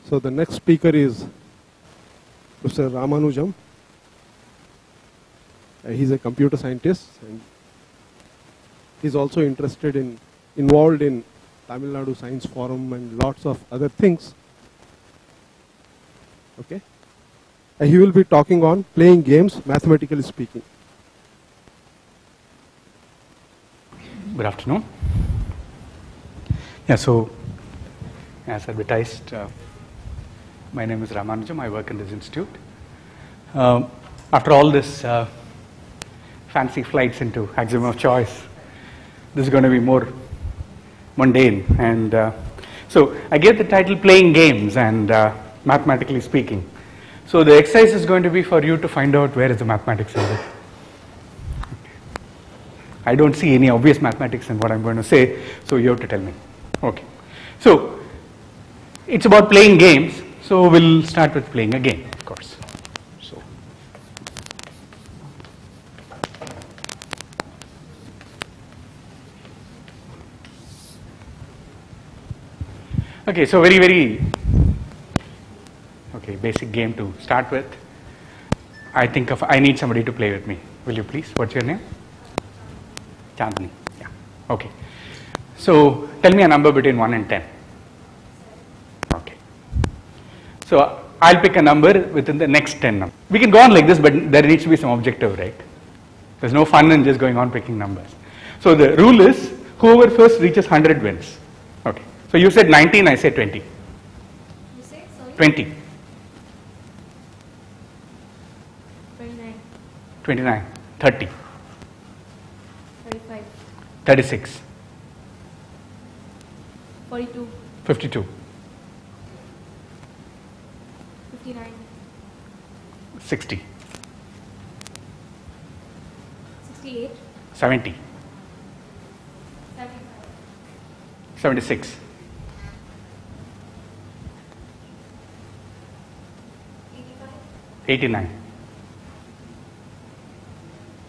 So the next speaker is Mr. Ramanujam. He's a computer scientist, and he's also involved in Tamil Nadu Science Forum and lots of other things. Okay. He will be talking on playing games, mathematically speaking. Good afternoon. Yeah, so as advertised, my name is Ramanujam. I work in this institute. After all this fancy flights into axiom of choice, this is going to be more mundane. And so I gave the title Playing Games and Mathematically Speaking. So the exercise is going to be for you to find out where is the mathematics in this. I don't see any obvious mathematics in what I'm going to say, so you have to tell me. Okay. So it's about playing games, so we'll start with playing a game, of course. So okay, so very basic game to start with. I need somebody to play with me. Will you please? What's your name? Chandni. Yeah. Okay. So tell me a number between 1 and 10. Okay. So I'll pick a number within the next 10 numbers. We can go on like this, but there needs to be some objective, right? There's no fun in just going on picking numbers. So the rule is whoever first reaches 100 wins. Okay. So you said 19, I said 20. You said, sorry? 20. 29, 29. 30. 35, 36. 42, 52. 59, 60. 68, 70. 75, 76. 85, 89.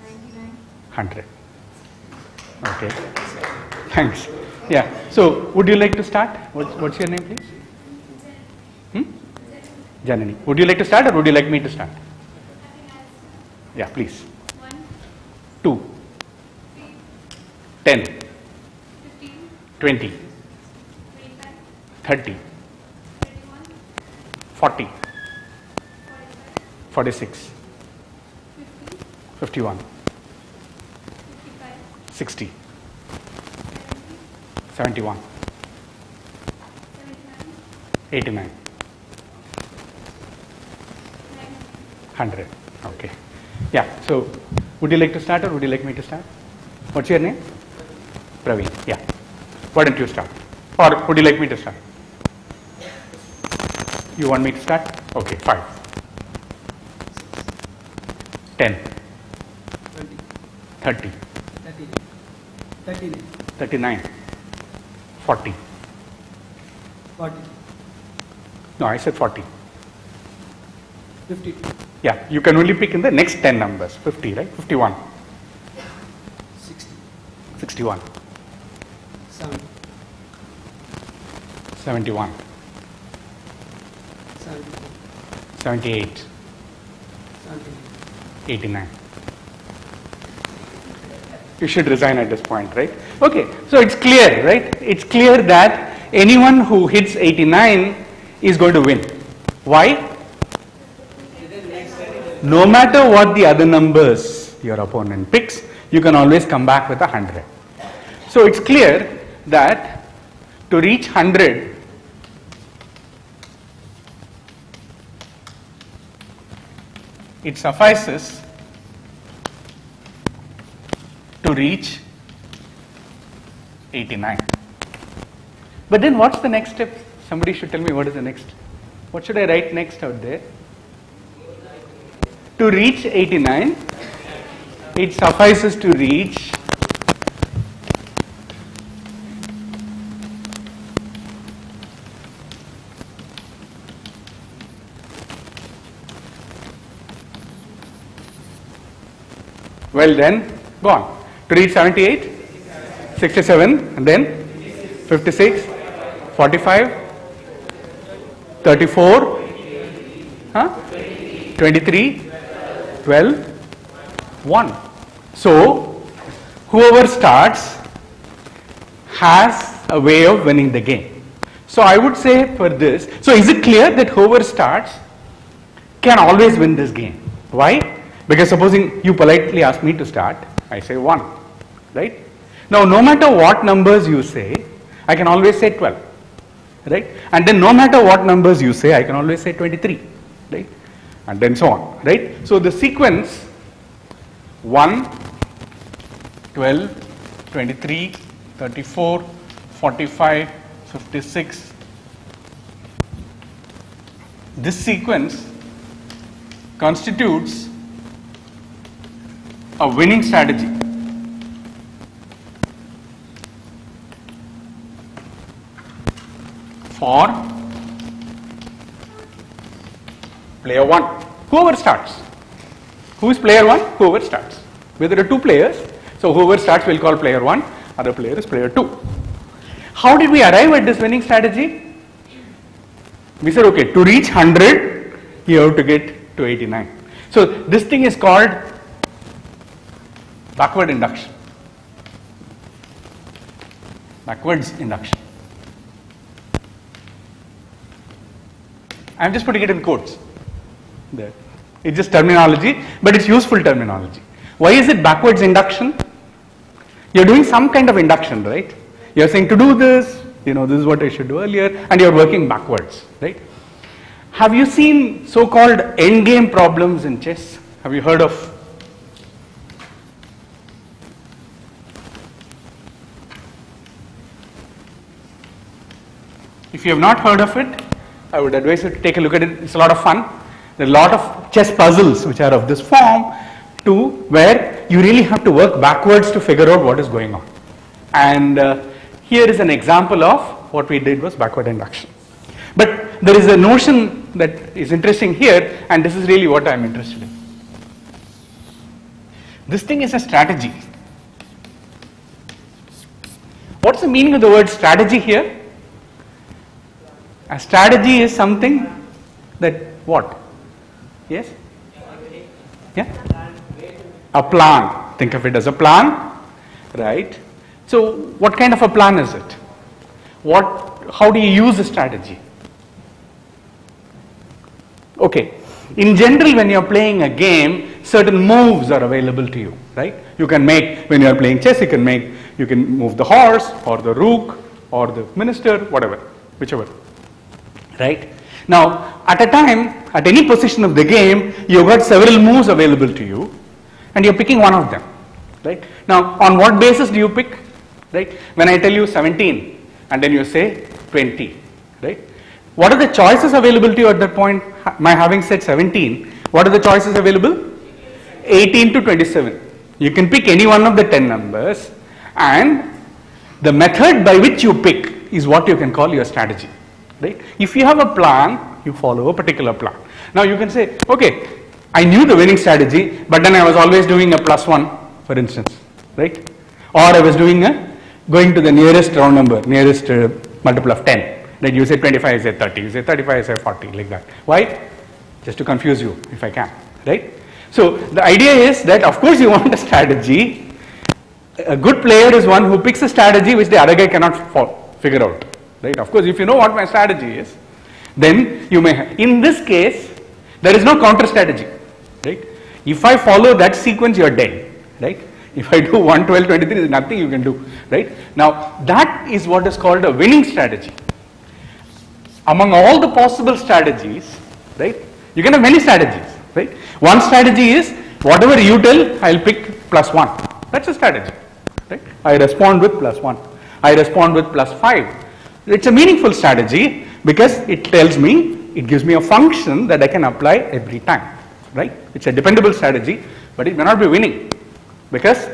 99, 100. Okay. Thanks. Yeah. So, would you like to start? What's your name, please? Janani. Would you like to start, or would you like me to start? Yeah, please. 1, 2, 3, 10, 15, 20, 25, 30, 31, 40, 45, 46, 50, 51, 55, 60, 70, 71, 79, 89, 90, 100. Okay. Yeah. So, would you like to start, or would you like me to start? What's your name? Praveen. Yeah. Why don't you start? Or would you like me to start? You want me to start? Okay, 5. 10. 20, 30. 39, 39. 40. 40, No, I said 40. 50, Yeah, you can only pick in the next 10 numbers. 50, right? 51. 60, 61. 70, 71. 74, 78. 79. 89. You should resign at this point, right? Okay, so it's clear, right? It's clear that anyone who hits 89 is going to win. Why? No matter what the other numbers your opponent picks, you can always come back with 100. So it's clear that to reach 100, it suffices to reach 89. But then what's the next step? Somebody should tell me what is the next. What should I write next out there? To reach 89, it suffices to reach well then, go on. To reach 78, 67, and then 56, 45, 34, huh? 23, 12, 1. So, whoever starts has a way of winning the game. So, I would say for this, so is it clear that whoever starts can always win this game? Why? Because supposing you politely ask me to start, I say 1, right? Now, no matter what numbers you say, I can always say 12, right? And then no matter what numbers you say, I can always say 23, right? And then so on, right? So, the sequence 1, 12, 23, 34, 45, 56. This sequence constitutes a winning strategy. For player 1, whoever starts. Who is player 1? Whoever starts. Where there are 2 players, so whoever starts will call player 1, other player is player 2. How did we arrive at this winning strategy? We said, okay, to reach 100, you have to get to 89. So this thing is called backward induction. Backwards induction. I am just putting it in quotes. There. It's just terminology, but it's useful terminology. Why is it backwards induction? You're doing some kind of induction, right? You're saying to do this, this is what I should do earlier, and you're working backwards, right? Have you seen so-called endgame problems in chess? Have you heard of? If you have not heard of it, I would advise you to take a look at it. It's a lot of fun. There are a lot of chess puzzles which are of this form too, where you really have to work backwards to figure out what is going on. And here is an example of what we did was backward induction. But there is a notion that is interesting here, and this is really what I am interested in. This thing is a strategy. What's the meaning of the word strategy here? A strategy is something that what? Yes? Yeah? A plan. Think of it as a plan, right? So what kind of a plan is it? How do you use a strategy? Okay, in general when you are playing a game, certain moves are available to you, right? You can make, when you are playing chess, you can move the horse or the rook or the minister, whatever, whichever, right? Now, at a time, at any position of the game, you've got several moves available to you and you're picking one of them, right? Now, on what basis do you pick, right? When I tell you 17 and then you say 20, right? What are the choices available to you at that point? My having said 17, what are the choices available? 18 to 27. You can pick any one of the 10 numbers, and the method by which you pick is what you can call your strategy. Right? If you have a plan, you follow a particular plan. Now you can say, okay, I knew the winning strategy, but then I was always doing a +1, for instance, right? Or I was doing going to the nearest round number, nearest multiple of 10. Right? You say 25, I say 30, you say 35, I say 40, like that. Why? Just to confuse you, if I can, right? So the idea is that, of course, you want a strategy. A good player is one who picks a strategy which the other guy cannot figure out. Right? Of course, if you know what my strategy is, then you may. In this case, there is no counter strategy. Right? If I follow that sequence, you are dead. Right? If I do 1, 12, 23, there is nothing you can do. Right? Now, that is what is called a winning strategy. Among all the possible strategies, right? You can have many strategies. Right? One strategy is whatever you tell, I'll pick +1. That's a strategy. Right? I respond with +1. I respond with +5. It's a meaningful strategy because it tells me, it gives me a function that I can apply every time, right? It's a dependable strategy, but it may not be winning because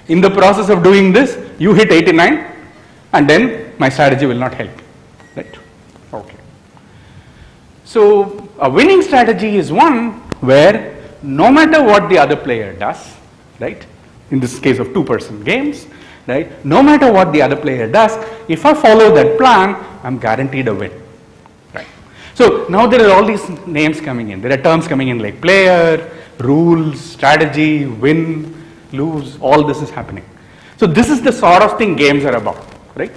in the process of doing this, you hit 89 and then my strategy will not help, right? Okay. So a winning strategy is one where no matter what the other player does, right? In this case of 2-person games, right? No matter what the other player does, if I follow that plan, I'm guaranteed a win. Right? So now there are all these names coming in. There are terms coming in like player, rules, strategy, win, lose, all this is happening. So this is the sort of thing games are about, right?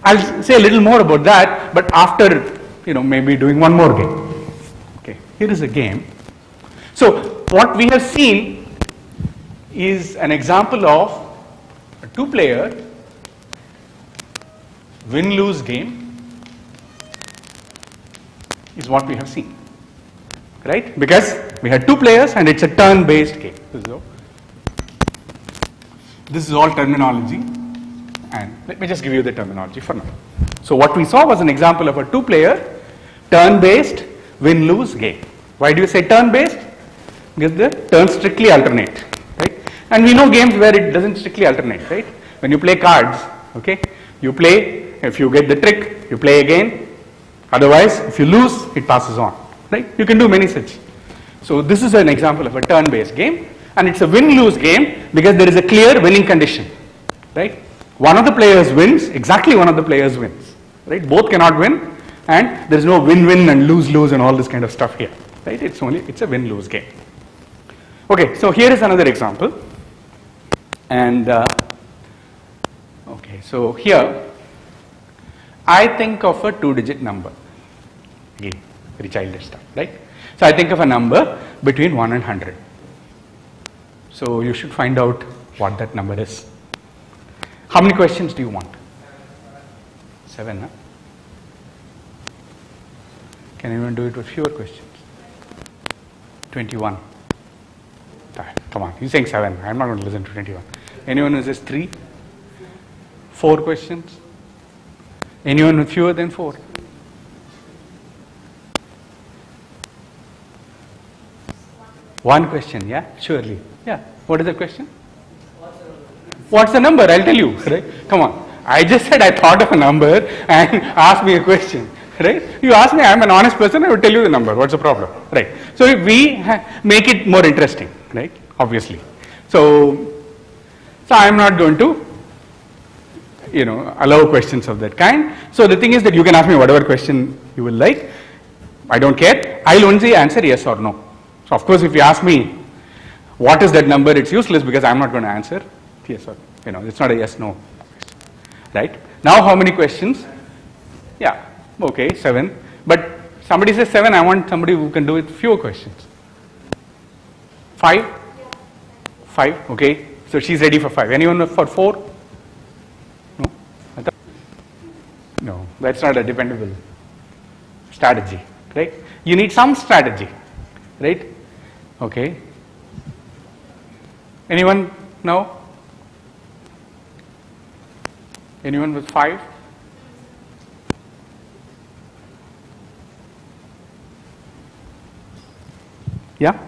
I'll say a little more about that, but after, maybe doing one more game. Okay, here is a game. So what we have seen is an example of a two-player win-lose game is what we have seen, right? Because we had two players and it's a turn-based game. This is all terminology, and let me just give you the terminology for now. So what we saw was an example of a two-player turn-based win-lose game. Why do you say turn-based? Because the turns strictly alternate, right? And we know games where it doesn't strictly alternate, right? When you play cards, okay, you play, if you get the trick, you play again. Otherwise, if you lose, it passes on, right? You can do many such. So this is an example of a turn-based game, and it's a win-lose game because there is a clear winning condition, right? One of the players wins, exactly one of the players wins, right? Both cannot win, and there is no win-win and lose-lose and all this kind of stuff here, right? It's a win-lose game. Okay, so here is another example, and okay, so here I think of a two-digit number. Again, very childish stuff, right? So I think of a number between 1 and 100. So you should find out what that number is. How many questions do you want? 7, huh? Can anyone do it with fewer questions? 21. Come on, he's saying 7. I'm not going to listen to 21. Anyone who says 3? 4 questions? Anyone with fewer than 4? One question, yeah? Surely. Yeah. What is the question? What's the number? I'll tell you, right? Come on. I just said I thought of a number and asked me a question, right? You ask me, I'm an honest person, I will tell you the number. What's the problem, right? So if we make it more interesting, right? Obviously. So I'm not going to, allow questions of that kind. So the thing is that you can ask me whatever question you will like. I don't care. I'll only answer yes or no. So of course, if you ask me what is that number, it's useless because I'm not going to answer yes or it's not a yes/no question, right? Now, how many questions? Yeah, okay, 7. But somebody says 7. I want somebody who can do it fewer questions. 5. 5. Okay. So she's ready for 5. Anyone for 4? No, that's not a dependable strategy, right? You need some strategy, right? Okay. Anyone now? Anyone with 5? Yeah?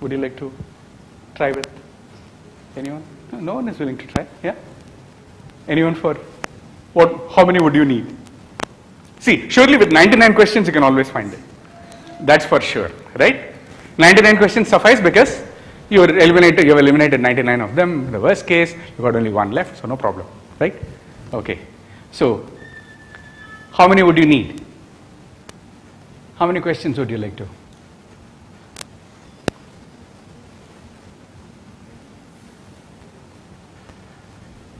Would you like to try with anyone? No one is willing to try. Yeah? Anyone for what? How many would you need? See, surely with 99 questions you can always find it. That's for sure, right? 99 questions suffice because you have eliminated 99 of them. In the worst case, you got only 1 left, so no problem, right? Okay. So, how many would you need? How many questions would you like to?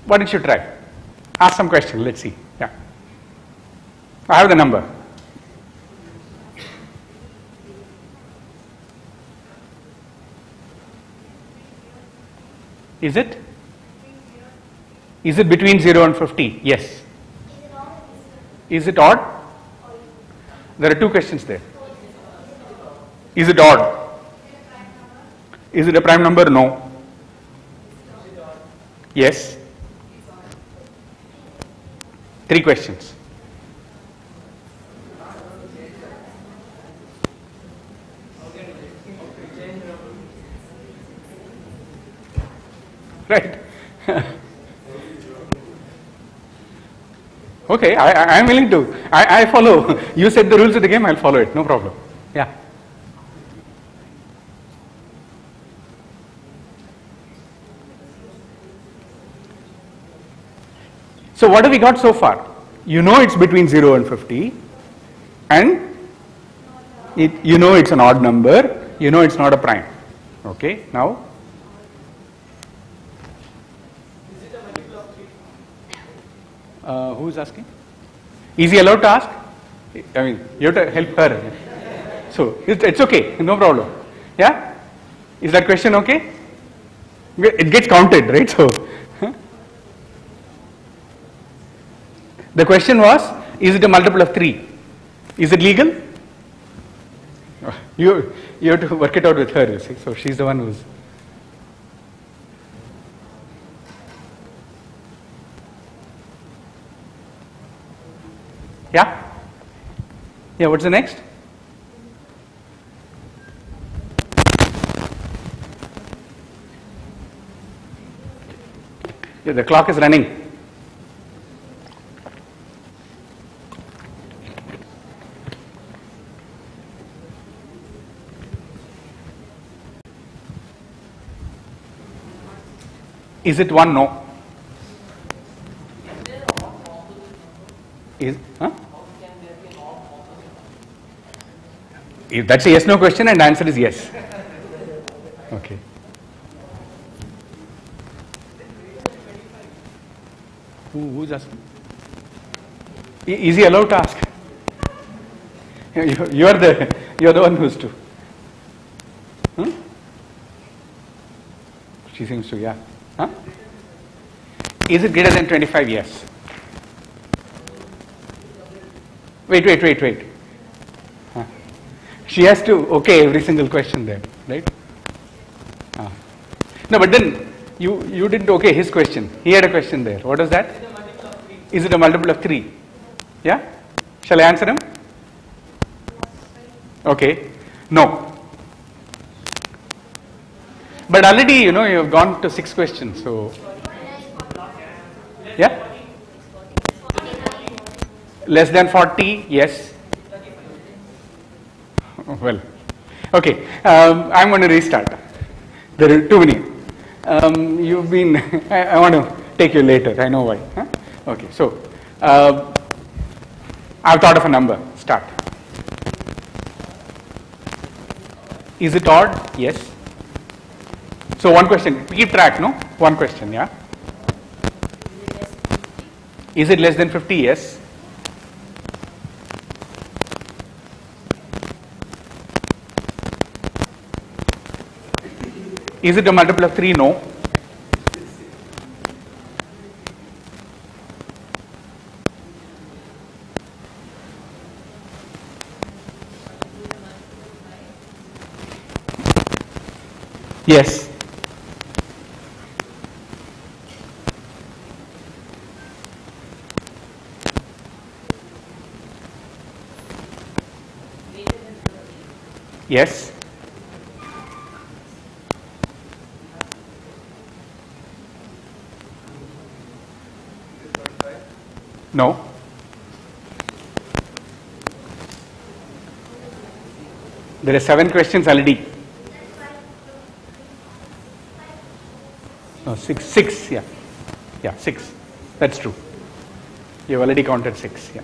Why don't you try? Ask some question, let's see. Yeah. I have the number. Is it? Is it between 0 and 50? Yes. Is it odd? There are 2 questions there. Is it odd? Is it a prime number? No. Yes. 3 questions. Right. Okay, I'm willing to. I follow. You set the rules of the game, I'll follow it. No problem. Yeah. So what have we got so far? You know it's between 0 and 50, and you know it's an odd number, you know it's not a prime. Okay, now? Who's asking? Is he allowed to ask? I mean, you have to help her. So, it's okay, no problem. Yeah? Is that question okay? It gets counted, right? So, the question was, is it a multiple of 3? Is it legal? You have to work it out with her, you see. So, she's the one who's. Yeah? Yeah, what's the next? Yeah, the clock is running. Is it 1? No. Is, huh? If that's a yes no question and the answer is yes. Okay. Who's asking? Is he allowed to ask? You're the one who's to. She seems to, yeah. Huh? Is it greater than 25? Yes. Wait. Huh. She has to okay every single question there, right? No, but then you didn't okay his question. He had a question there. What is that? Is it a multiple of 3? Yeah? Shall I answer him? Okay. No. But already, you have gone to 6 questions, so. Yeah? Less than 40? Yes. Well, okay. I'm going to restart. There are too many. You've been, I want to take you later. I know why. Huh? Okay, so I've thought of a number. Start. Is it odd? Yes. So one question. Keep track, no? One question, yeah? Is it less than 50? Yes. Is it a multiple of 3? No. Yes. Yes. No. There are 7 questions already. No, 6, yeah. Yeah, 6. That's true. You've already counted 6, yeah.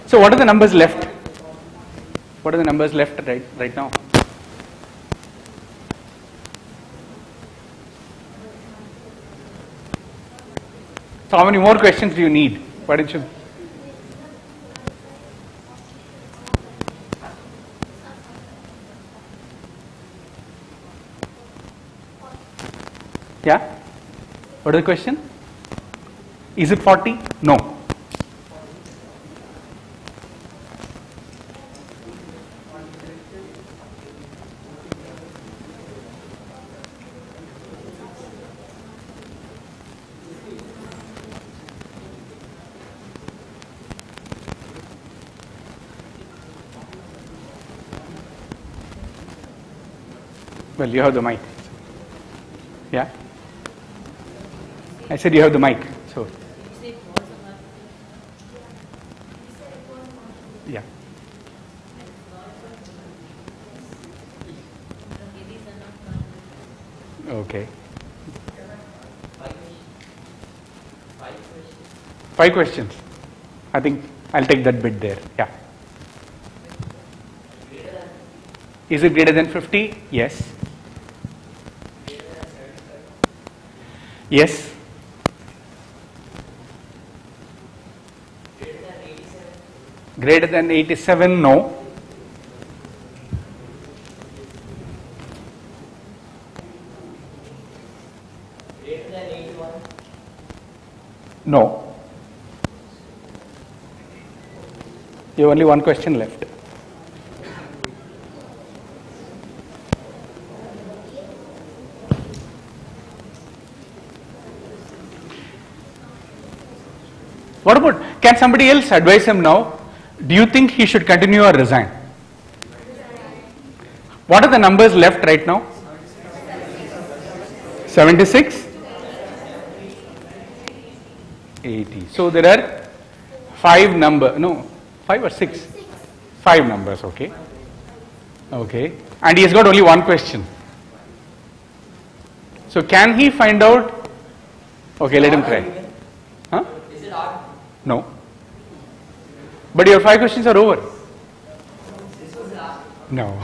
So what are the numbers left? What are the numbers left right now? So how many more questions do you need? Why don't you? Yeah? What is the question? Is it 40? No. Well, you have the mic. Yeah? I said you have the mic. So. Yeah. Okay. 5 questions. I think I'll take that bit there. Yeah. Is it greater than 50? Yes. Yes. Greater than 87? No. Greater than 81. No. You have only one question left. What about, can somebody else advise him now? Do you think he should continue or resign? What are the numbers left right now? 76? 80. So there are 5 or 6? 5 numbers, okay. Okay. And he has got only one question. So can he find out? Okay, let him try. Huh? Is it odd? No. But your 5 questions are over. This was last. No.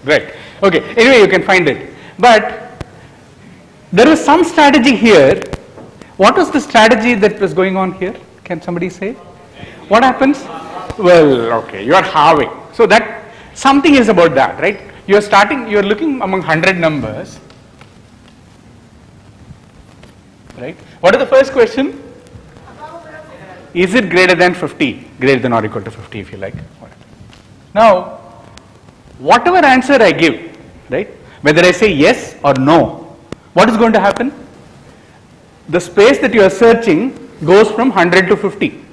Right. Okay. Anyway, you can find it. But there is some strategy here. What was the strategy that was going on here? Can somebody say? What happens? Well, okay, you are halving. So that something is about that, right? You are starting, you are looking among 100 numbers. Right? What is the first question? Is it greater than 50? Greater than or equal to 50 if you like. Now, whatever answer I give, right? Whether I say yes or no, what is going to happen? The space that you are searching goes from 100 to 50,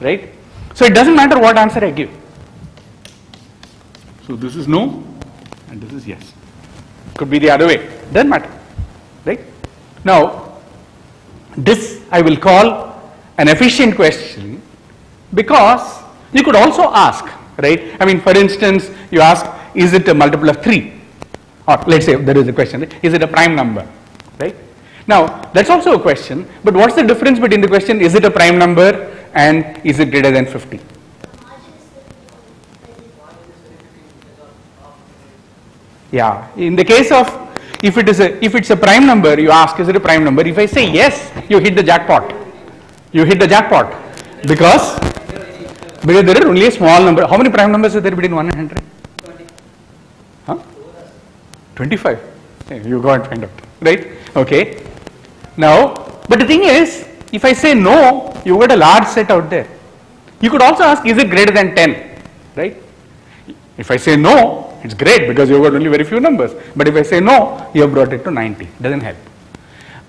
right? So it doesn't matter what answer I give. So this is no and this is yes. Could be the other way, doesn't matter, right? Now, this I will call an efficient question because you could also ask, right? I mean, for instance, you ask, is it a multiple of 3? Or let's say there is a question, is it a prime number, right? Now, that's also a question, but what's the difference between the question, is it a prime number and is it greater than 50? Yeah, in the case of, if it's a prime number, you ask, is it a prime number? If I say yes, you hit the jackpot. You hit the jackpot because there is only a small number. How many prime numbers are there between 1 and 100? 20. Huh? 25. Okay, you go and find out, right? Okay. Now, but the thing is, if I say no, you got a large set out there. You could also ask, is it greater than 10, right? If I say no, it's great because you've got only very few numbers. But if I say no, you have brought it to 90. Doesn't help.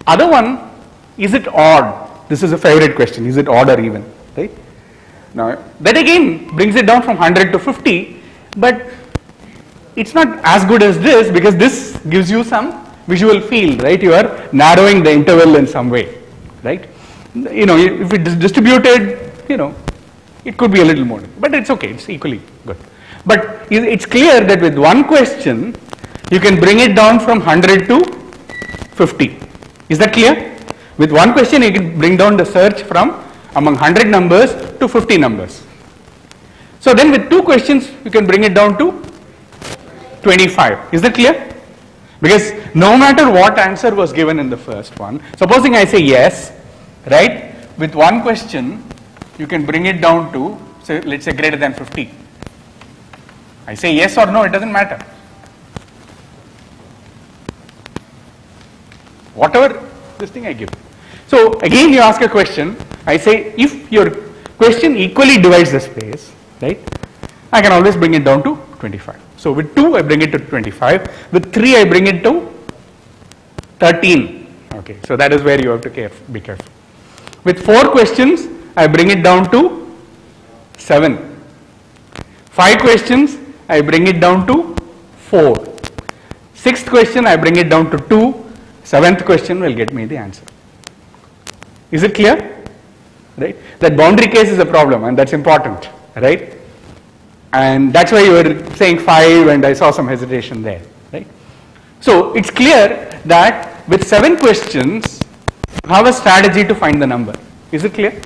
Other one, is it odd? This is a favorite question. Is it odd or even, right? Now, that again brings it down from 100 to 50, but it's not as good as this because this gives you some visual feel, right? You are narrowing the interval in some way, right? You know, if it is distributed, you know, it could be a little more, but it's okay, it's equally good. But it's clear that with one question, you can bring it down from 100 to 50. Is that clear? With one question, you can bring down the search from among 100 numbers to 50 numbers. So then with 2 questions, you can bring it down to 25. Is that clear? Because no matter what answer was given in the first one, supposing I say yes, right? With one question, you can bring it down to, say, let's say greater than 50. I say yes or no, it doesn't matter. Whatever this thing I give. So again you ask a question, I say if your question equally divides the space, right, I can always bring it down to 25. So with 2 I bring it to 25, with 3 I bring it to 13. Okay, so that is where you have to be careful. With 4 questions I bring it down to 7. 5 questions I bring it down to 4. 6th question I bring it down to 2. 7th question will get me the answer. Is it clear? Right? That boundary case is a problem and that's important, right? And that's why you were saying 5 and I saw some hesitation there, right? So it's clear that with 7 questions, you have a strategy to find the number. Is it clear?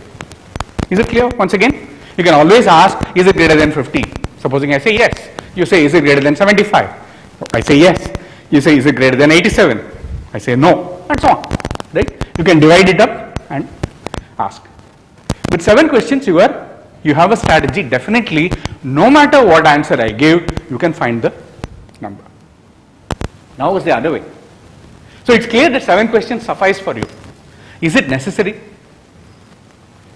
Is it clear? Once again, you can always ask, is it greater than 50? Supposing I say yes. You say, is it greater than 75? I say yes. You say, is it greater than 87? I say no, and so on. Right? You can divide it up and ask. With 7 questions, you have a strategy. Definitely, no matter what answer I give, you can find the number. Now is the other way. So it's clear that 7 questions suffice for you. Is it necessary?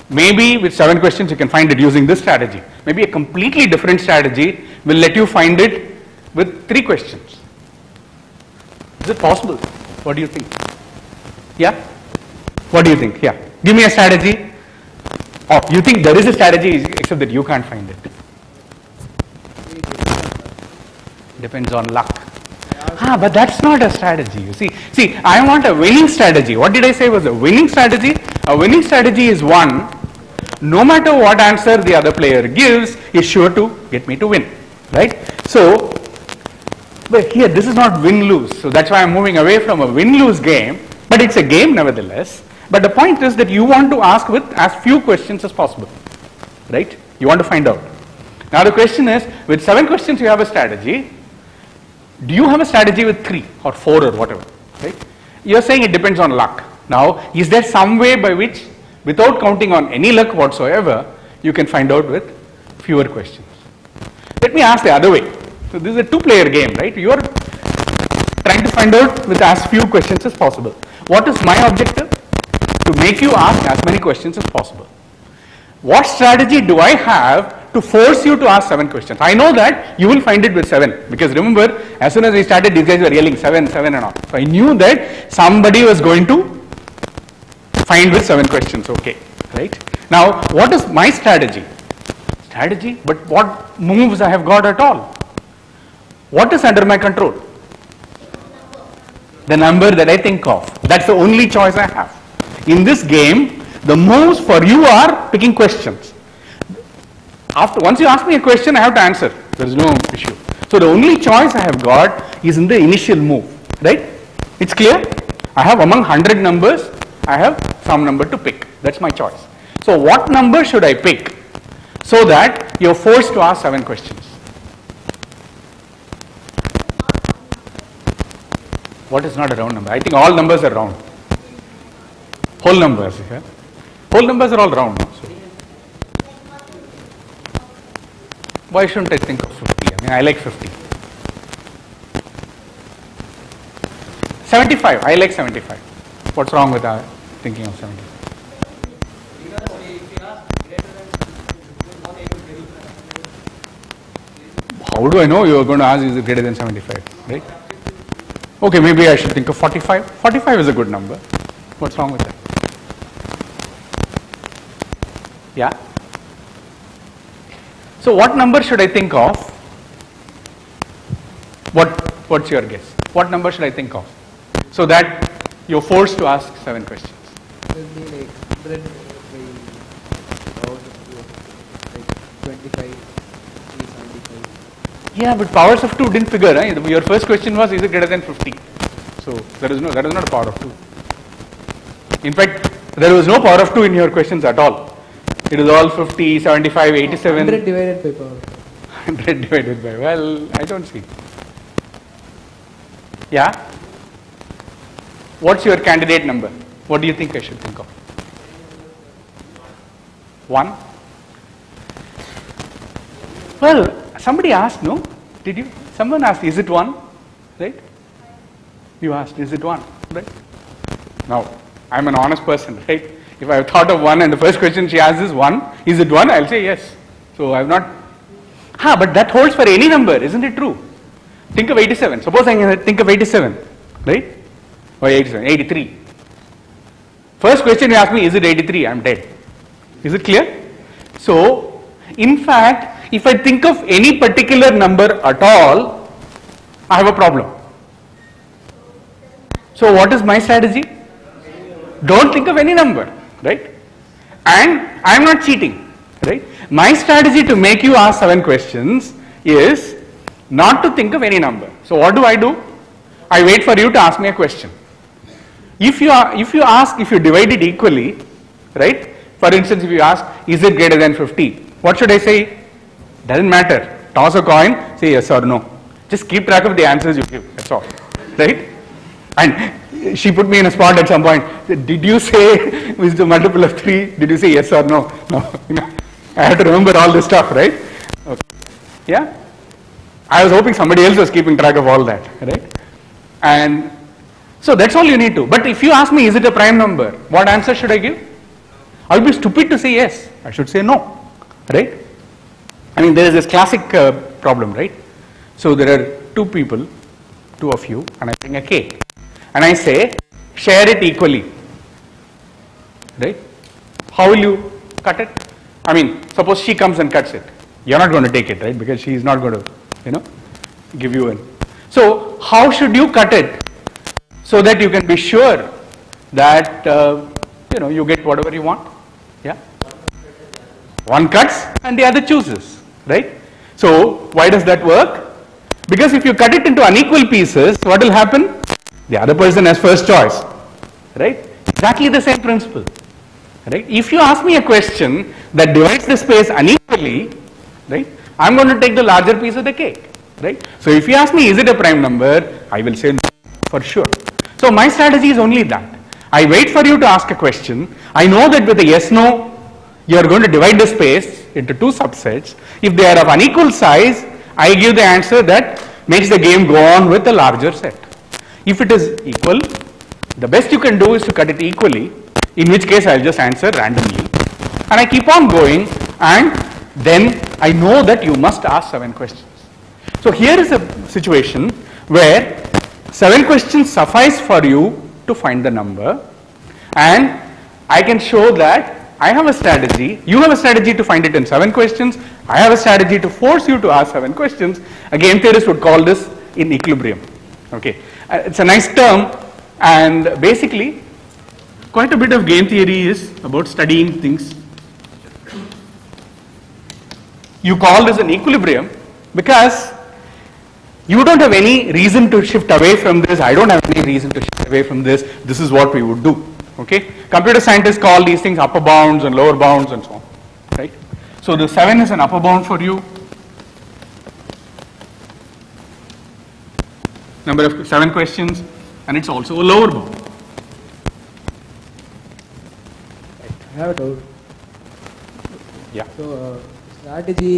Maybe with 7 questions you can find it using this strategy. Maybe a completely different strategy will let you find it with 3 questions. Is it possible? What do you think? Yeah? What do you think? Yeah. Give me a strategy. Oh, you think there is a strategy except that you can't find it. Depends on luck. But that's not a strategy, you see. See, I want a winning strategy. What did I say was a winning strategy? A winning strategy is one, no matter what answer the other player gives, is sure to get me to win, right? So, but here this is not win-lose. So that's why I'm moving away from a win-lose game, but it's a game nevertheless. But the point is that you want to ask with as few questions as possible, right? You want to find out. Now the question is, with 7 questions you have a strategy. Do you have a strategy with 3 or 4 or whatever, right? You're saying it depends on luck. Now, is there some way by which, without counting on any luck whatsoever, you can find out with fewer questions? Let me ask the other way. So this is a 2-player game, right? You are trying to find out with as few questions as possible. What is my objective? To make you ask as many questions as possible. What strategy do I have to force you to ask 7 questions? I know that you will find it with 7, because remember, as soon as we started, these guys were yelling 7, 7 and all. So I knew that somebody was going to find with 7 questions, okay, right? Now, what is my strategy? Strategy, but what moves I have got at all? What is under my control? The number that I think of. That's the only choice I have. In this game, the moves for you are picking questions. Once you ask me a question, I have to answer. There is no issue. So the only choice I have got is in the initial move, right? It's clear? I have among 100 numbers, I have some number to pick. That's my choice. So what number should I pick so that you're forced to ask 7 questions? What is not a round number? I think all numbers are round. Whole numbers, yeah? Whole numbers are all round. So why shouldn't I think of 50? I mean, I like 50. 75, I like 75. What's wrong with thinking of 75? How do I know you are going to ask is it greater than 75, right? Okay, maybe I should think of 45. 45 is a good number. What's wrong with that? Yeah? So what number should I think of? What's your guess? What number should I think of? So that you're forced to ask 7 questions. It will be like 100 by 25, 375. Yeah, but powers of 2 didn't figure. Eh? Your first question was, is it greater than 50? So that is not a power of 2. In fact, there was no power of 2 in your questions at all. It is all 50, 75, 87. 100 divided by power. 100 divided by, well, I don't see. Yeah? What's your candidate number? What do you think I should think of? 1? Well, somebody asked, no? Did you? Someone asked, is it 1? Right? You asked, is it 1? Right? Now, I'm an honest person, right? If I have thought of 1 and the first question she asks is 1, is it 1? I'll say yes. So I have not. But that holds for any number, isn't it true? Think of 87. Suppose I think of 87, right? Or 87, 83. First question you ask me, is it 83? I'm dead. Is it clear? So, in fact, if I think of any particular number at all, I have a problem. So what is my strategy? Don't think of any number, right? And I am not cheating, right? My strategy to make you ask 7 questions is not to think of any number. So what do? I wait for you to ask me a question. If you divide it equally, right? For instance, if you ask, is it greater than 50? What should I say? Doesn't matter. Toss a coin, say yes or no. Just keep track of the answers you give. That's all, right? And she put me in a spot at some point. Did you say is the multiple of 3? Did you say yes or no? No. I have to remember all this stuff, right? Okay. Yeah. I was hoping somebody else was keeping track of all that, right? And so that's all you need to. But if you ask me, is it a prime number? What answer should I give? I would be stupid to say yes. I should say no, right? I mean, there is this classic problem, right? So there are two people, two of you, and I bring a cake. And I say, share it equally, right? How will you cut it? I mean, suppose she comes and cuts it. You're not going to take it, right? Because she's not going to, give you in. So how should you cut it so that you can be sure that, you get whatever you want? Yeah? One cuts and the other chooses, right? So why does that work? Because if you cut it into unequal pieces, what will happen? The other person has first choice, right? Exactly the same principle, right? If you ask me a question that divides the space unequally, right, I'm going to take the larger piece of the cake, right? So if you ask me, is it a prime number? I will say no, for sure. So my strategy is only that. I wait for you to ask a question. I know that with a yes, no, you are going to divide the space into two subsets. If they are of unequal size, I give the answer that makes the game go on with a larger set. If it is equal, the best you can do is to cut it equally, in which case I will just answer randomly. And I keep on going, and then I know that you must ask 7 questions. So here is a situation where 7 questions suffice for you to find the number, and I can show that I have a strategy, you have a strategy to find it in 7 questions, I have a strategy to force you to ask 7 questions. A game theorist would call this in equilibrium. Okay, it's a nice term, and basically quite a bit of game theory is about studying things. You call this an equilibrium because you don't have any reason to shift away from this, I don't have any reason to shift away from this, this is what we would do. Okay, computer scientists call these things upper bounds and lower bounds and so on, right? So the 7 is an upper bound for you. Number of 7 questions, and it's also a lower bound. I have a doubt. Yeah. So strategy,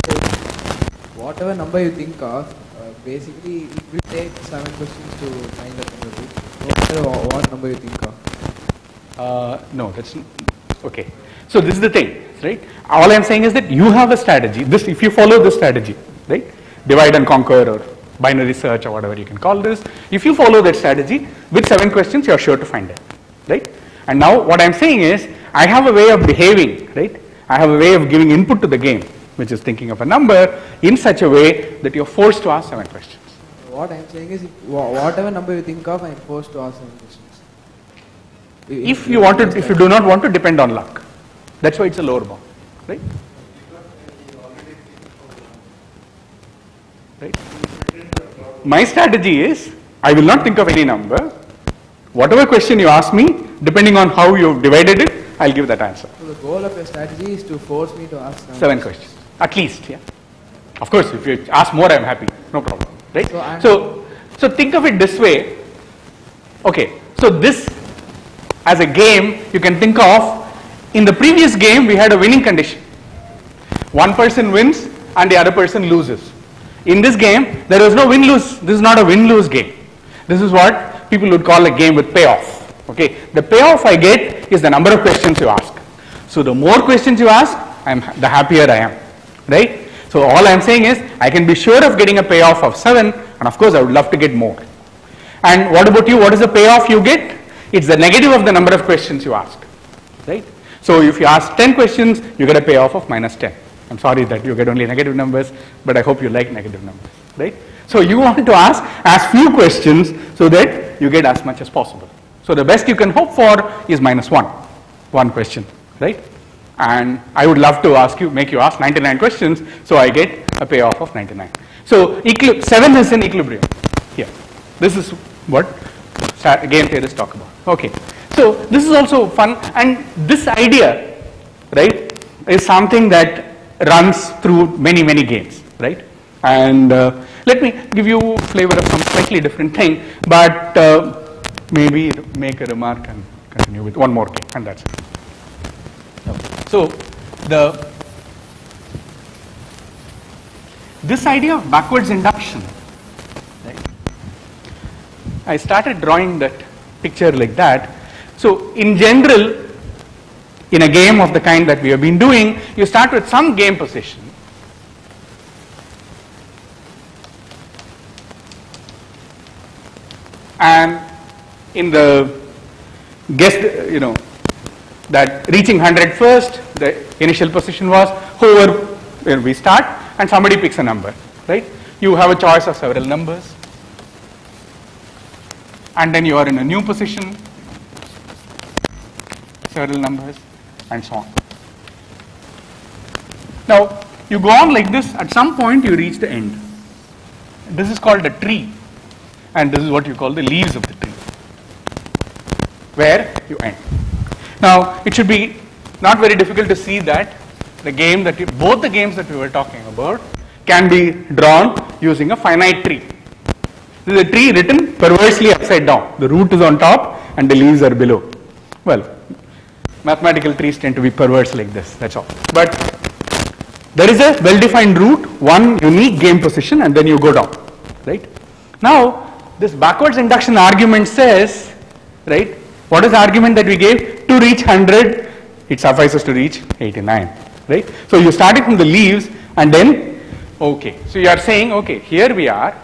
whatever number you think of, basically it will take 7 questions to find that number. No matter what number you think of. No, that's okay. So this is the thing, right? All I'm saying is that you have a strategy. This, if you follow this strategy, right? Divide and conquer or binary search or whatever you can call this. If you follow that strategy with 7 questions, you're sure to find it, right? And now what I'm saying is, I have a way of behaving, right? I have a way of giving input to the game, which is thinking of a number in such a way that you're forced to ask 7 questions. What I'm saying is, whatever number you think of, I'm forced to ask 7 questions. If you want to, if you do not want to depend on luck, that's why it's a lower bound, right? Right. My strategy is, I will not think of any number. Whatever question you ask me, depending on how you've divided it, I'll give that answer. So the goal of your strategy is to force me to ask 7 questions, at least, yeah. Of course, if you ask more, I'm happy, no problem, right? So think of it this way. Okay, so this as a game, you can think of, in the previous game, we had a winning condition. One person wins and the other person loses. In this game, there is no win-lose. This is not a win-lose game. This is what people would call a game with payoff. Okay, the payoff I get is the number of questions you ask. So the more questions you ask, the happier I am, right? So all I'm saying is, I can be sure of getting a payoff of 7, and of course I would love to get more. And what about you? What is the payoff you get? It's the negative of the number of questions you ask, right? So if you ask 10 questions, you get a payoff of -10. I'm sorry that you get only negative numbers, but I hope you like negative numbers, right? So you want to ask as few questions so that you get as much as possible. So the best you can hope for is -1, 1 question, right? And I would love to make you ask 99 questions, so I get a payoff of 99. So 7 is in equilibrium here. This is what game theorists talk about. Okay, so this is also fun, and this idea, right, is something that runs through many games, right? And let me give you a flavor of some slightly different thing, but maybe make a remark and continue with one more game, and that's it. Okay. So this idea of backwards induction, right? I started drawing that picture like that. So in general, in a game of the kind that we have been doing, you start with some game position, and in the guess, that reaching 100 first, the initial position was whoever where we start, and somebody picks a number, right? You have a choice of several numbers, and then you are in a new position, several numbers, and so on. Now, you go on like this, at some point you reach the end. This is called a tree, and this is what you call the leaves of the tree, where you end. Now, it should be not very difficult to see that both the games that we were talking about can be drawn using a finite tree. This is a tree written perversely upside down. The root is on top and the leaves are below. Well, mathematical trees tend to be perverse like this, that's all. But there is a well-defined root, one unique game position, and then you go down, right? Now, this backwards induction argument says, right, what is the argument that we gave? To reach 100, it suffices to reach 89, right? So you started from the leaves, and then, okay, so you are saying, okay, here we are.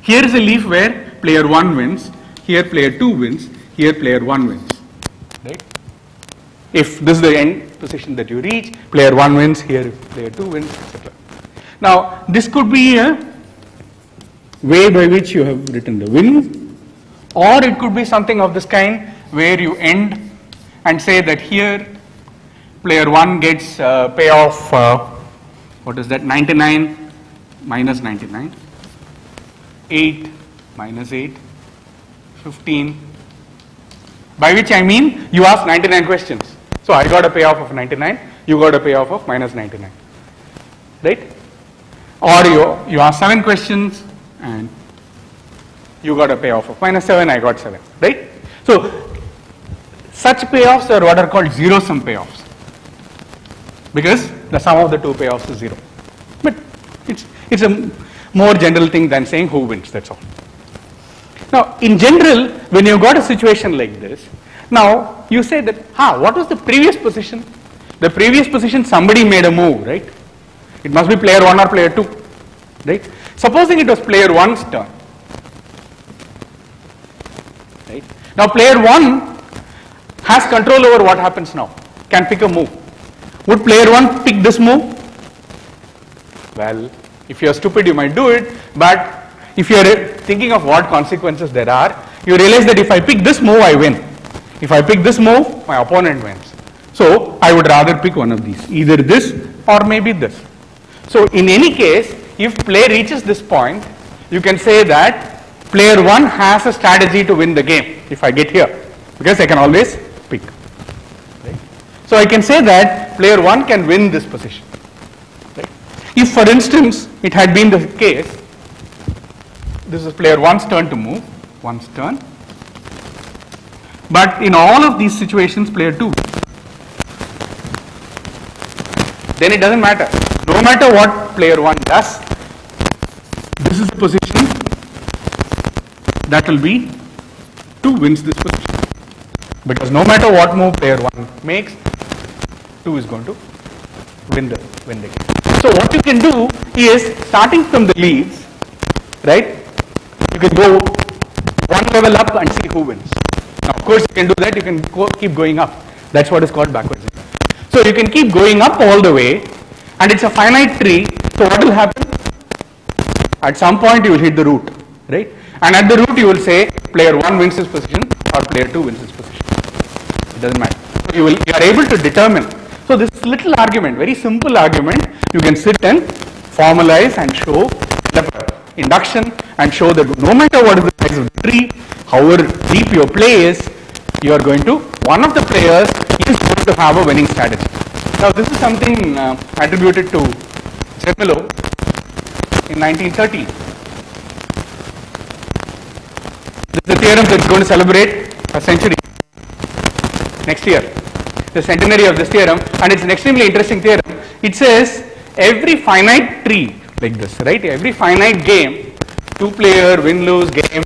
Here is a leaf where player 1 wins, here player 2 wins, here player 1 wins, right? If this is the end position that you reach, player 1 wins, here player 2 wins, etc. Now, this could be a way by which you have written the win, or it could be something of this kind where you end and say that here player 1 gets payoff, what is that, 99 minus 99, 8 minus 8, 15, by which I mean you asked 99 questions. So I got a payoff of 99, you got a payoff of minus 99, right? Or you asked 7 questions and you got a payoff of minus 7, I got 7, right? So such payoffs are what are called zero-sum payoffs, because the sum of the two payoffs is 0. But it's a more general thing than saying who wins, that's all. Now, in general, when you got a situation like this, now you say that, what was the previous position? The previous position, somebody made a move, right? It must be player 1 or player 2, right? Supposing it was player 1's turn, right? Now, player 1 has control over what happens now, can pick a move. Would player 1 pick this move? Well, if you are stupid, you might do it, but if you are thinking of what consequences there are, you realize that if I pick this move, I win. If I pick this move, my opponent wins. So I would rather pick one of these, either this or maybe this. So in any case, if play reaches this point, you can say that player 1 has a strategy to win the game if I get here, because I can always pick. Right? So I can say that player 1 can win this position. Right? If, for instance, it had been the case, this is player 1's turn to move, 1's turn. But in all of these situations, player 2. Then it doesn't matter. No matter what player 1 does, this is the position that will be 2 wins this position. Because no matter what move player 1 makes, 2 is going to win the game. So what you can do is, starting from the leaves, right? You can go one level up and see who wins. Now, of course, you can do that. You can keep going up. That's what is called backwards induction. So you can keep going up all the way, and it's a finite tree. So what will happen? At some point, you will hit the root, right? And at the root, you will say player 1 wins this position or player 2 wins this position. It doesn't matter. So you are able to determine. So this little argument, very simple argument, you can sit and formalize and show induction and show that no matter what is the size of the tree, however deep your play is, you are going to, one of the players is going to have a winning strategy. Now this is something attributed to Zermelo in 1930. This is a theorem that's going to celebrate a century next year, the centenary of this theorem, and it's an extremely interesting theorem. It says every finite tree like this, right? Every finite game, two-player win-lose game,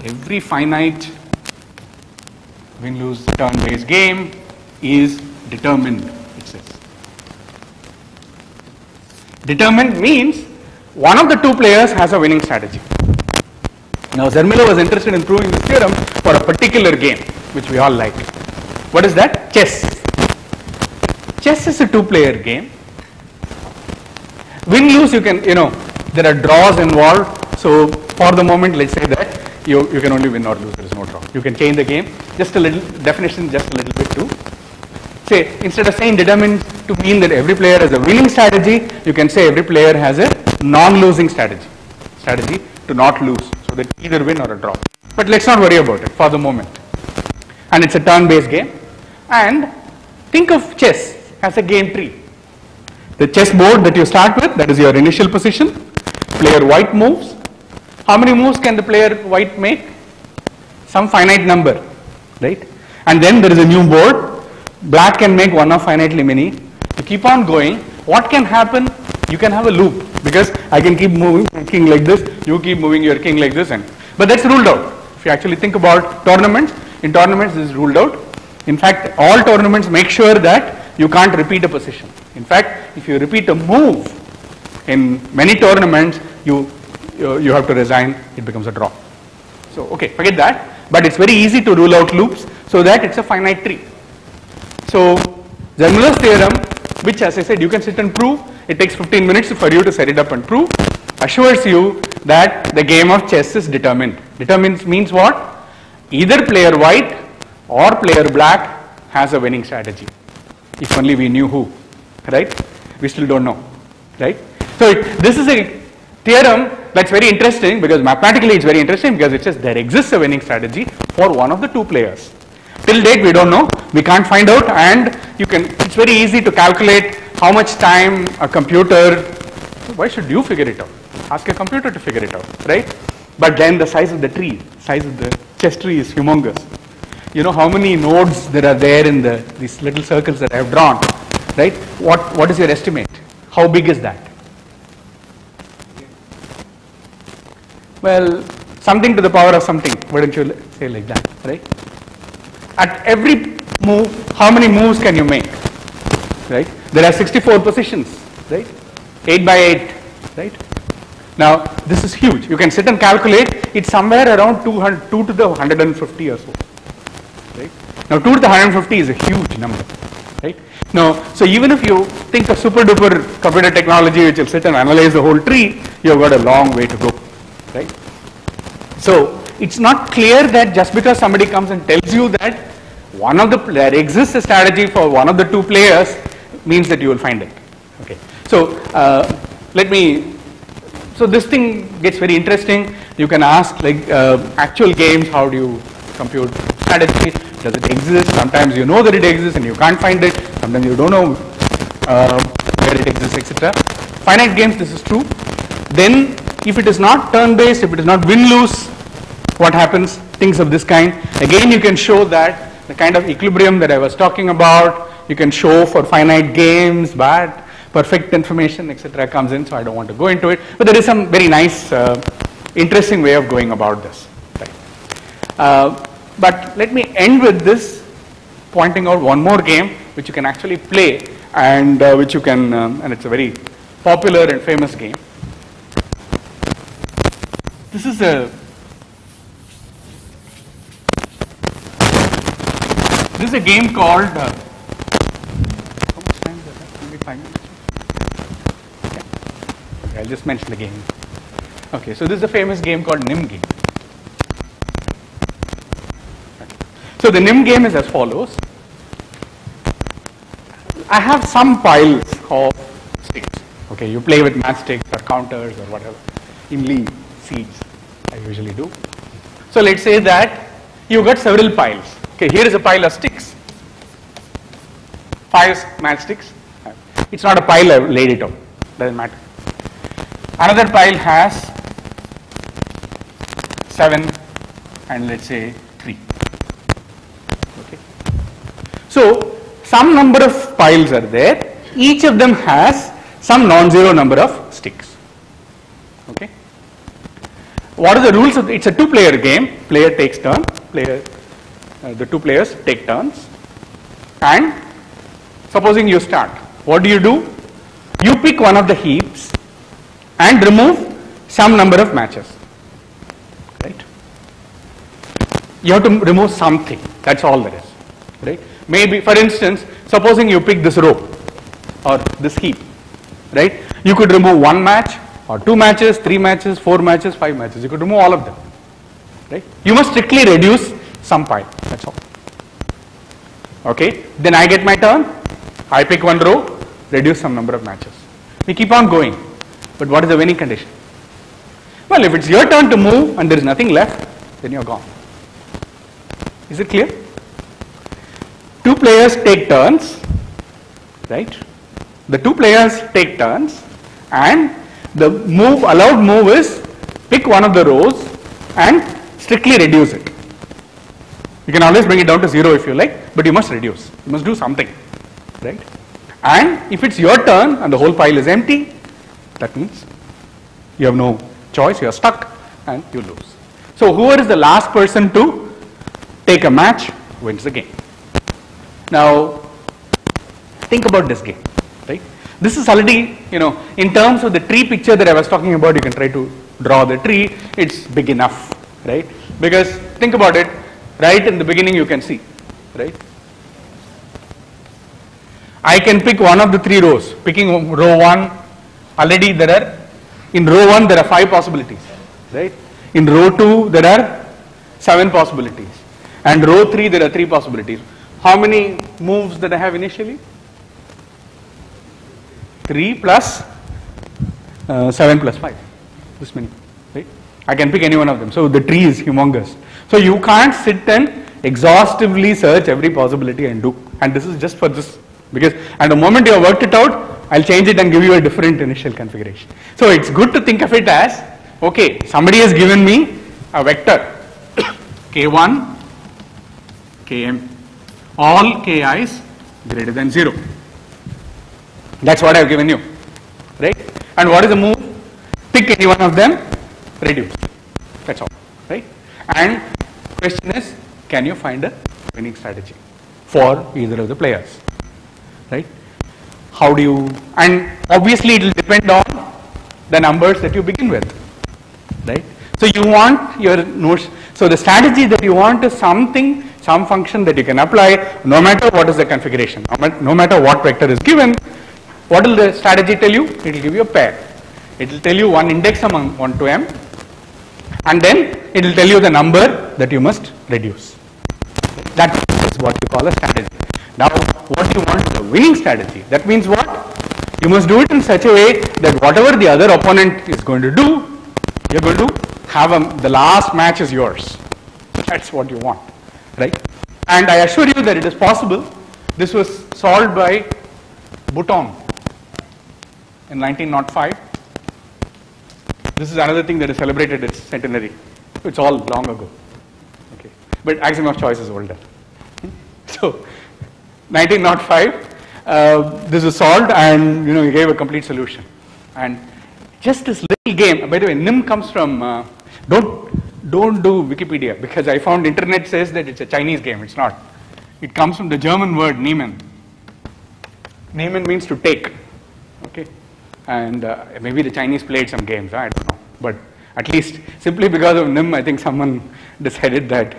every finite win-lose turn-based game is determined, it says. Determined means one of the two players has a winning strategy. Now Zermelo was interested in proving this theorem for a particular game which we all like. What is that? Chess. Chess is a two-player game. Win-lose, you can, there are draws involved. So for the moment, let's say that you can only win or lose, there is no draw. You can change the game, just a little, definition just a little bit too. Say, instead of saying determined to mean that every player has a winning strategy, you can say every player has a non-losing strategy to not lose, so that either win or a draw. But let's not worry about it for the moment. And it's a turn-based game. And think of chess as a game tree. The chessboard that you start with, that is your initial position. Player white moves. How many moves can the player white make? Some finite number, right? And then there is a new board. Black can make one of finitely many. You keep on going. What can happen? You can have a loop, because I can keep moving my king like this, you keep moving your king like this, but that's ruled out. If you actually think about tournaments, in tournaments this is ruled out. In fact, all tournaments make sure that you can't repeat a position. In fact, if you repeat a move in many tournaments, you have to resign, it becomes a draw. So, okay, forget that, but it's very easy to rule out loops so that it's a finite tree. So, Zermelo's theorem, which as I said you can sit and prove, it takes 15 minutes for you to set it up and prove, assures you that the game of chess is determined. Determined means what? Either player white or player black has a winning strategy. If only we knew who, right? We still don't know, right? So this is a theorem that's very interesting, because mathematically it's very interesting, because it says there exists a winning strategy for one of the two players. Till date we don't know, we can't find out, and it's very easy to calculate how much time a computer, why should you figure it out? Ask a computer to figure it out, right? But then the size of the tree, size of the chess tree is humongous. You know how many nodes there are there in these little circles that I have drawn, right? What is your estimate? How big is that? Well, something to the power of something, why don't you say like that, right? At every move, how many moves can you make, right? There are 64 positions, right? 8 by 8, right? Now, this is huge. You can sit and calculate. It's somewhere around 2 to the 150 or so, right? Now, 2 to the 150 is a huge number, right? Now, so even if you think of super duper computer technology which will sit and analyze the whole tree, you've got a long way to go, right? So, it's not clear that just because somebody comes and tells you that there exists a strategy for one of the two players means that you will find it. Okay. So so this thing gets very interesting. You can ask like actual games, how do you compute strategy? Does it exist? Sometimes you know that it exists and you can't find it. Sometimes you don't know where it exists, etc. Finite games, this is true. Then if it is not turn-based, if it is not win-lose, what happens? Things of this kind. Again, you can show that the kind of equilibrium that I was talking about, you can show for finite games, but perfect information, etc. comes in, so I don't want to go into it. But there is some very nice, interesting way of going about this. Right? But let me end with this, pointing out one more game which you can actually play, and which you can, and it's a very popular and famous game. This is a game called, how much time is that? Maybe 5 minutes? Yeah. Okay, I'll just mention the game. Okay, so this is a famous game called NIM game. So the NIM game is as follows. I have some piles of sticks. Okay, you play with matchsticks or counters or whatever. In Lee, seeds, I usually do. So let's say that you got several piles. Okay, here is a pile of sticks. 5 matchsticks. It's not a pile, I laid it out. Doesn't matter. Another pile has 7 and let's say 3. Okay. So some number of piles are there. Each of them has some non-zero number of sticks. Okay. What are the rules of it's a 2-player game. Player takes turn. The 2 players take turns. And supposing you start, what do? You pick one of the heaps and remove some number of matches. Right? You have to remove something. That's all there is. Right? Maybe, for instance, supposing you pick this row or this heap. Right? You could remove 1 match or 2 matches, 3 matches, 4 matches, 5 matches. You could remove all of them. Right? You must strictly reduce some pile. That's all. Okay. Then I get my turn. I pick one row, reduce some number of matches. We keep on going. But what is the winning condition? Well, if it's your turn to move and there is nothing left, then you're gone. Is it clear? 2 players take turns, right? The 2 players take turns and the allowed move is pick one of the rows and strictly reduce it. You can always bring it down to 0 if you like, but you must reduce. You must do something, right? And if it's your turn and the whole pile is empty, that means you have no choice, you are stuck and you lose. So whoever is the last person to take a match wins the game. Now, think about this game, right? This is already, in terms of the tree picture that I was talking about, you can try to draw the tree. It's big enough, right? Because think about it, right in the beginning you can see, right? I can pick one of the 3 rows. Picking row 1, already in row 1 there are 5 possibilities, right? In row 2 there are 7 possibilities. And row 3 there are 3 possibilities. How many moves that I have initially? 3 plus 7 plus 5. This many, right? I can pick any one of them. So the tree is humongous. So you can't sit and exhaustively search every possibility and do. And this is just for this. Because at the moment you have worked it out, I'll change it and give you a different initial configuration. So it's good to think of it as, okay, somebody has given me a vector k1, km, all ki's greater than 0. That's what I've given you, right? And what is the move? Pick any one of them, reduce. That's all, right? And question is, can you find a winning strategy for either of the players, right? How do you, and obviously it will depend on the numbers that you begin with, right? So you want your notes, so the strategy that you want is something, some function that you can apply no matter what is the configuration, no matter what vector is given. What will the strategy tell you? It will give you a pair. It will tell you one index among 1 to m, and then it will tell you the number that you must reduce. That is what you call a strategy. Now, what you want is a winning strategy. That means what? You must do it in such a way that whatever the other opponent is going to do, you're going to have the last match is yours. That's what you want, right? And I assure you that it is possible. This was solved by Bouton in 1905. This is another thing that is celebrated its centenary. It's all long ago. Okay, but Axioms of choice is older. So, 1905, this was solved, and he gave a complete solution. And just this little game. By the way, NIM comes from. Don't do Wikipedia, because I found internet says that it's a Chinese game. It's not. It comes from the German word nehmen. Nehmen means to take. Okay, and maybe the Chinese played some games. I don't know, but at least simply because of NIM, I think someone decided that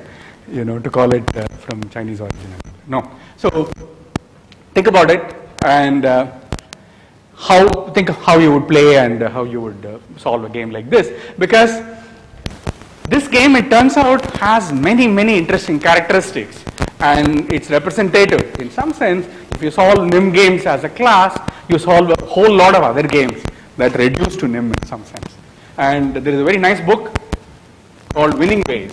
to call it from Chinese origin. No. So think about it, and think of how you would play and how you would solve a game like this, because this game, it turns out, has many interesting characteristics, and it's representative. In some sense, if you solve NIM games as a class, you solve a whole lot of other games that reduce to NIM in some sense. And there is a very nice book called Winning Ways.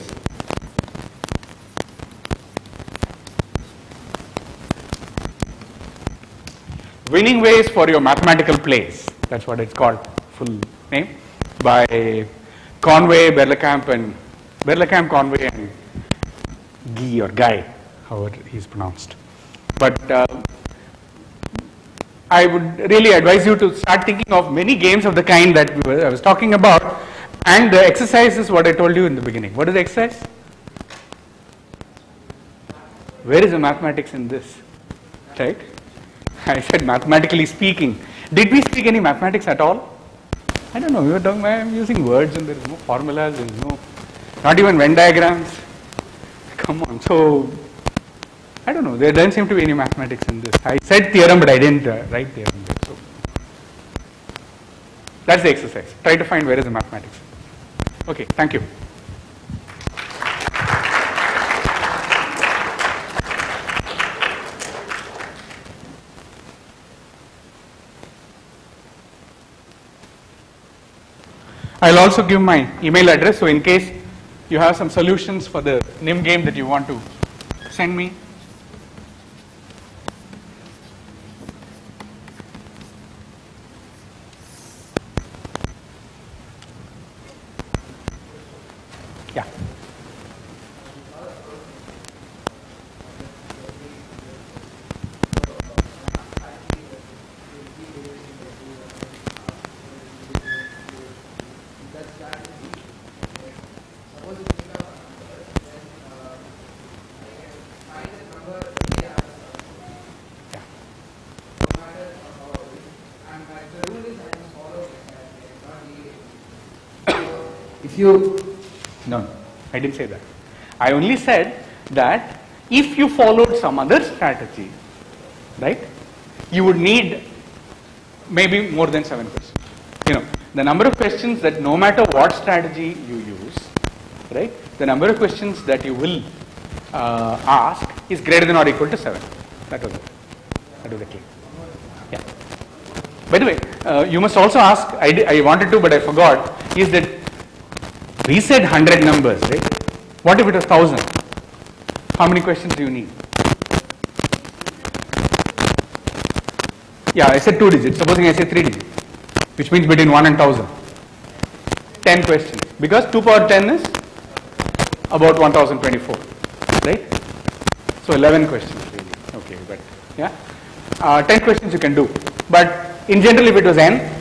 Winning Ways for Your Mathematical Plays. That's what it's called, full name, by Conway, Berlekamp, Conway, and Guy or Guy, however he's pronounced. But I would really advise you to start thinking of many games of the kind that I was talking about, and the exercise is what I told you in the beginning. What is the exercise? Where is the mathematics in this? Right? I said mathematically speaking. Did we speak any mathematics at all? I don't know. We were talking. I'm using words and there is no formulas. There is no, not even Venn diagrams. Come on. So I don't know. There doesn't seem to be any mathematics in this. I said theorem, but I didn't write theorem. So that's the exercise. Try to find where is the mathematics. Okay. Thank you. I'll also give my email address, so in case you have some solutions for the NIM game that you want to send me. Yeah. If you No, I didn't say that. I only said that if you followed some other strategy, right, you would need maybe more than 7 questions. You know, the number of questions that no matter what strategy you use, right, the number of questions that you will ask is greater than or equal to 7. That was it. That was the key. Yeah. By the way, you must also ask, I wanted to but I forgot, is that we said 100 numbers, right? What if it was 1000? How many questions do you need? Yeah, I said 2 digits. Supposing I say 3 digits, which means between 1 and 1000. 10 questions. Because 2 power 10 is about 1024, right? So 11 questions really. Okay, but yeah. 10 questions you can do. But in general, if it was n,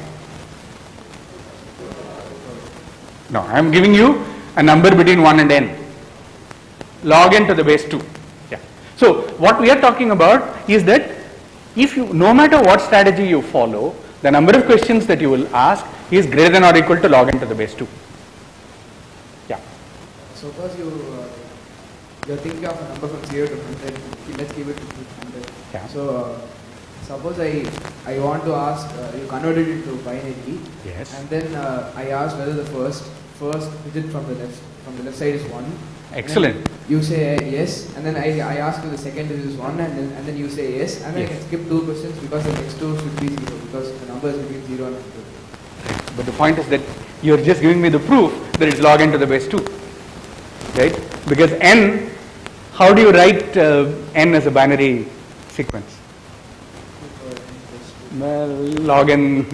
no, I am giving you a number between 1 and n. Log n to the base 2. Yeah. So what we are talking about is that if you, no matter what strategy you follow, the number of questions that you will ask is greater than or equal to log n to the base 2. Yeah. suppose you're thinking of a number from 0 to 100. Let's give it to 100. Yeah. So suppose I want to ask you convert it into binary. Yes. And then I ask whether the first digit from the left side is 1. Excellent. You say yes, and then I ask you the second digit is 1, and then you say yes, and then Yes. I can skip 2 questions because the next 2 should be 0 because the number is between 0 and 100. But the point is that you're just giving me the proof that it's log n to the base 2, right? Because n, how do you write n as a binary sequence? Well, log n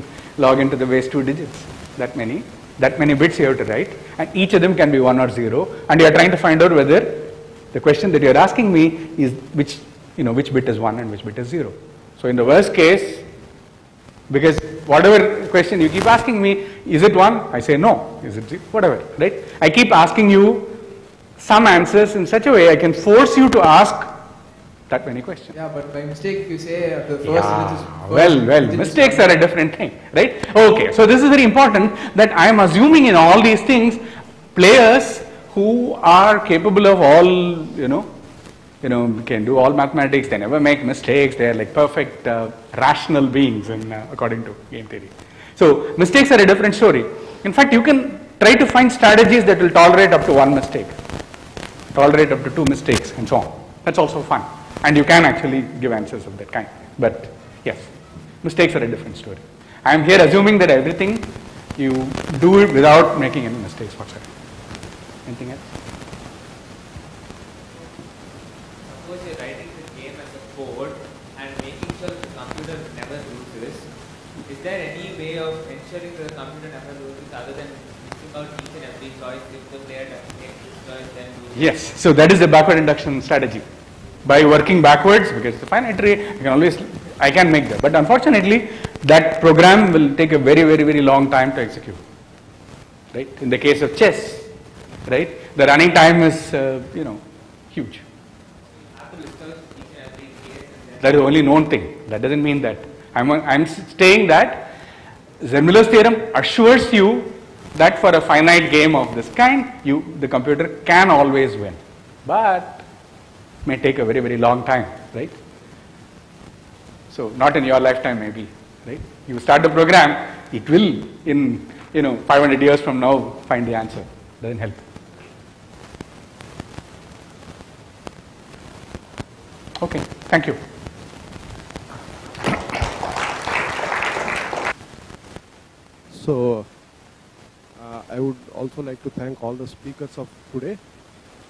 to the base 2 digits, that many bits you have to write, and each of them can be 1 or 0, and you are trying to find out whether the question that you are asking me is which bit is 1 and which bit is 0. So in the worst case, because whatever question you keep asking me, is it 1? I say no. Is it 0? Whatever, right? I keep asking you some answers in such a way I can force you to ask that many questions. Yeah, but by mistake you say the first Yeah, digit is well, mistakes are a different thing, right? Okay, so this is very important that I am assuming in all these things, players who are capable of all, can do all mathematics, they never make mistakes, they are like perfect rational beings according to game theory. So mistakes are a different story. In fact, you can try to find strategies that will tolerate up to 1 mistake, tolerate up to 2 mistakes and so on. That's also fun. And you can actually give answers of that kind. But yes. Mistakes are a different story. I am here assuming that everything you do it without making any mistakes whatsoever. Anything else? Suppose you're writing the game as a code and making sure the computer never loses. Is there any way of ensuring that the computer never loses other than missing out each and every choice? If the player takes this choice, then loses? Yes. So that is the backward induction strategy. By working backwards, because the finite tree, I can make that. But unfortunately, that program will take a very, very, very long time to execute. Right? In the case of chess, right? The running time is, huge. You have to list out each and every case and then That is the only known thing. That doesn't mean that. I'm saying that Zermelo's theorem assures you that for a finite game of this kind, the computer can always win. But may take a very, very long time, right? So not in your lifetime maybe, right? You start the program, it will in 500 years from now find the answer. Doesn't help. Okay, thank you. So, I would also like to thank all the speakers of today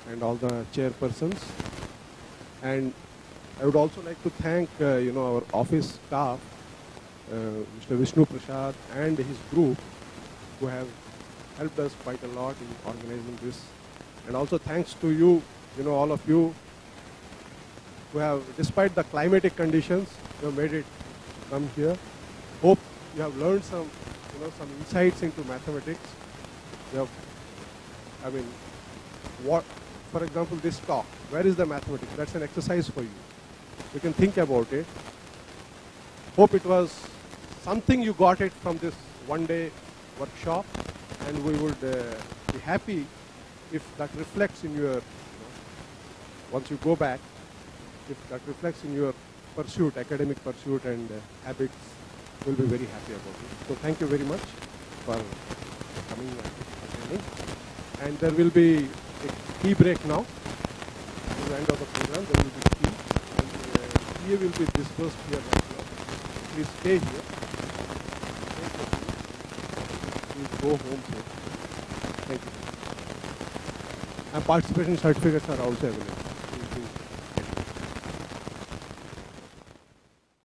and all the chairpersons. And I would also like to thank, our office staff, Mr. Vishnu Prasad and his group, who have helped us quite a lot in organizing this. And also thanks to you, all of you, who have, despite the climatic conditions, you have made it come here. Hope you have learned some insights into mathematics. You have, for example, this talk, where is the mathematics? That's an exercise for you. You can think about it. Hope it was something you got it from this one-day workshop, and we would be happy if that reflects in your, once you go back, if that reflects in your pursuit, academic pursuit and habits, we'll be very happy about it. So thank you very much for coming and attending. And there will be a tea break now. At the end of the program, there will be tea. And tea will be dispersed here right now. Please stay here. Please go home safe. Thank you. And participation certificates are also available.